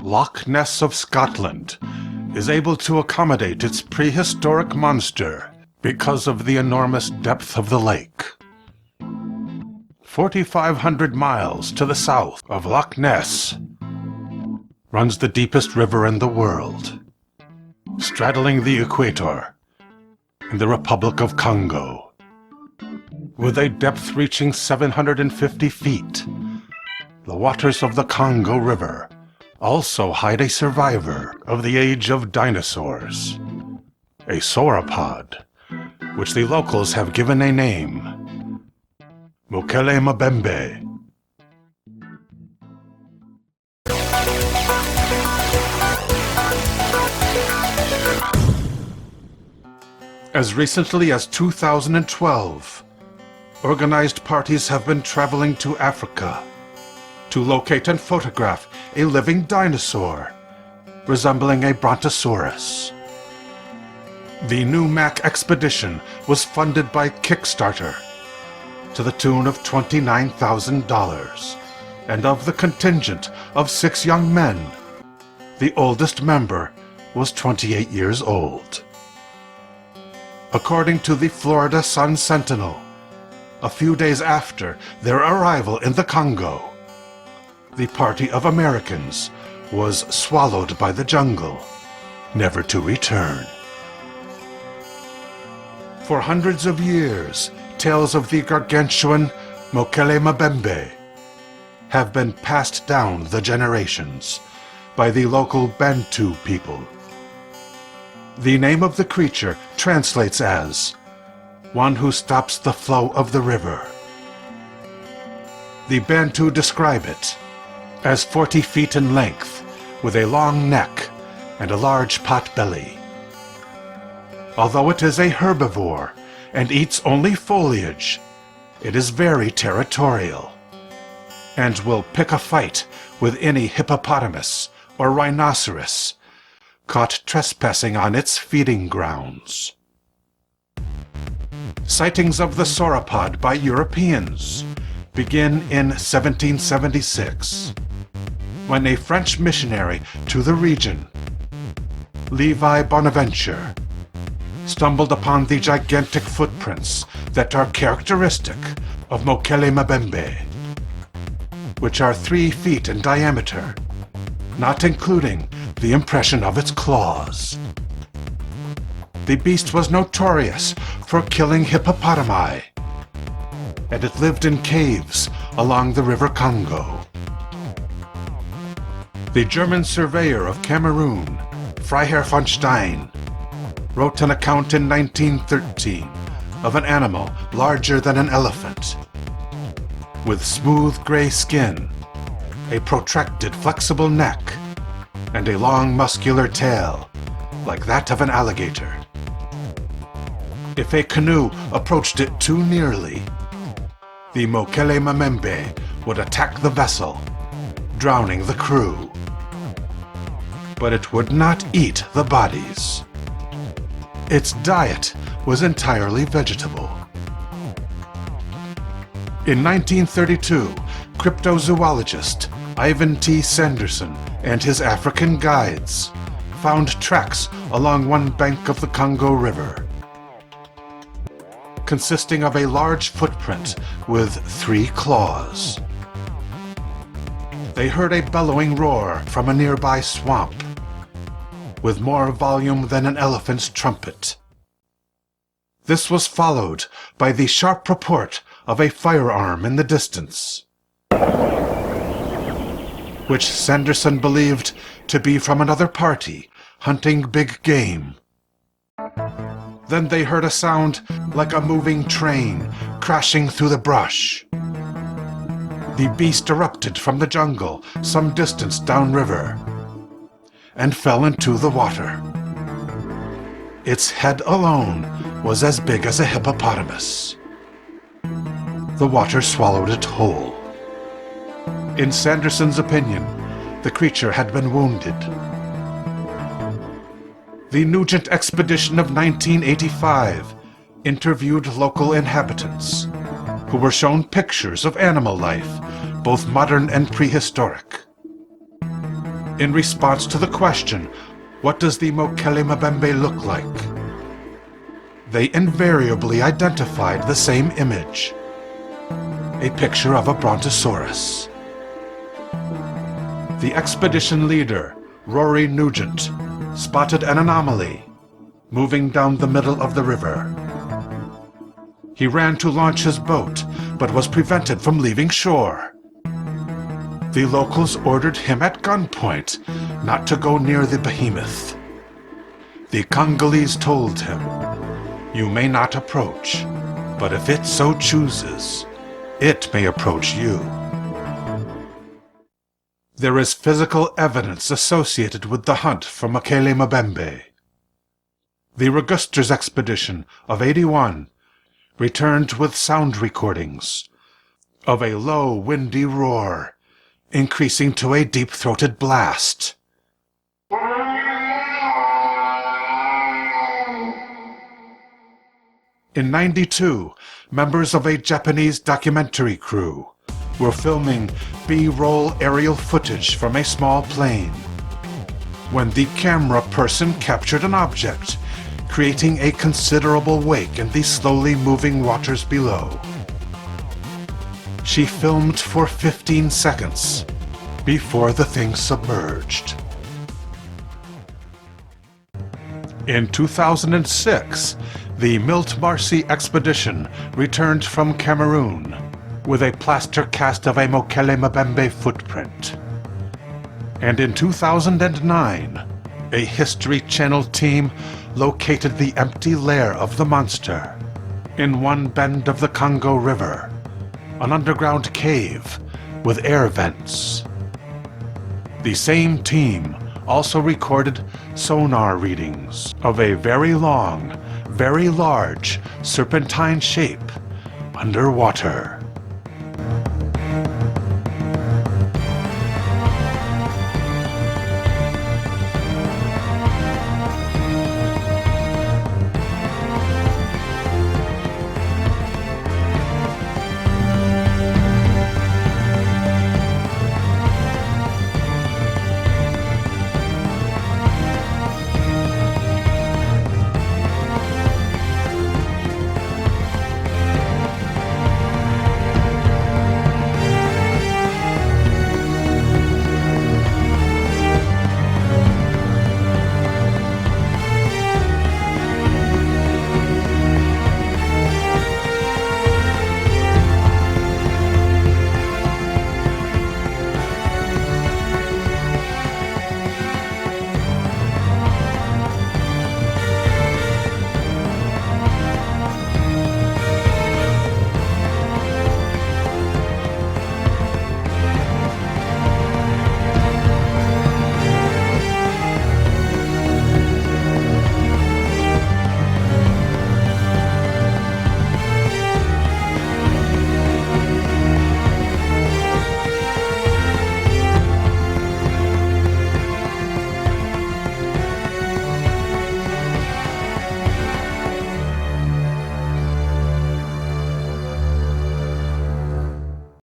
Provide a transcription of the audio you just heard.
Loch Ness of Scotland is able to accommodate its prehistoric monster because of the enormous depth of the lake. 4,500 miles to the south of Loch Ness runs the deepest river in the world, straddling the equator in the Republic of Congo. With a depth reaching 750 feet, the waters of the Congo River also hide a survivor of the age of dinosaurs, a sauropod, which the locals have given a name, Mokele Mbembe. As recently as 2012, organized parties have been traveling to Africa to locate and photograph a living dinosaur resembling a Brontosaurus. The Newmac Expedition was funded by Kickstarter to the tune of $29,000, and of the contingent of 6 young men, the oldest member was 28 years old. According to the Florida Sun-Sentinel, a few days after their arrival in the Congo, the party of Americans was swallowed by the jungle, never to return. For hundreds of years, tales of the gargantuan Mokele Mbembe have been passed down the generations by the local Bantu people. The name of the creature translates as one who stops the flow of the river. The Bantu describe it as 40 feet in length, with a long neck and a large pot belly. Although it is a herbivore and eats only foliage, it is very territorial and will pick a fight with any hippopotamus or rhinoceros caught trespassing on its feeding grounds. Sightings of the sauropod by Europeans begin in 1776, when a French missionary to the region, Levi Bonaventure, stumbled upon the gigantic footprints that are characteristic of Mokele Mbembe, which are 3 feet in diameter, not including the impression of its claws. The beast was notorious for killing hippopotami, and it lived in caves along the River Congo. The German surveyor of Cameroon, Freiherr von Stein, wrote an account in 1913 of an animal larger than an elephant, with smooth gray skin, a protracted flexible neck, and a long muscular tail, like that of an alligator. If a canoe approached it too nearly, the Mokele Mbembe would attack the vessel, drowning the crew. But it would not eat the bodies. Its diet was entirely vegetable. In 1932, cryptozoologist Ivan T. Sanderson and his African guides found tracks along one bank of the Congo River, consisting of a large footprint with 3 claws. They heard a bellowing roar from a nearby swamp, with more volume than an elephant's trumpet. This was followed by the sharp report of a firearm in the distance, which Sanderson believed to be from another party hunting big game. Then they heard a sound like a moving train crashing through the brush. The beast erupted from the jungle some distance downriver and fell into the water. Its head alone was as big as a hippopotamus. The water swallowed it whole. In Sanderson's opinion, the creature had been wounded. The Newmac Expedition of 1985 interviewed local inhabitants, who were shown pictures of animal life, both modern and prehistoric. in response to the question, "What does the Mokele Mbembe look like?" They invariably identified the same image, a picture of a Brontosaurus. The expedition leader, Rory Nugent, spotted an anomaly moving down the middle of the river. He ran to launch his boat, but was prevented from leaving shore. The locals ordered him at gunpoint not to go near the behemoth. The Congolese told him, "You may not approach, but if it so chooses, it may approach you." There is physical evidence associated with the hunt for Mokele Mbembe. The Regusters expedition of '81 returned with sound recordings of a low, windy roar, increasing to a deep-throated blast. In '92, members of a Japanese documentary crew were filming B-roll aerial footage from a small plane when the camera person captured an object, creating a considerable wake in the slowly moving waters below. She filmed for 15 seconds before the thing submerged. In 2006, the Milt Marcy expedition returned from Cameroon with a plaster cast of a Mokele Mbembe footprint. And in 2009, a History Channel team located the empty lair of the monster in one bend of the Congo River, an underground cave with air vents. The same team also recorded sonar readings of a very long, very large serpentine shape underwater.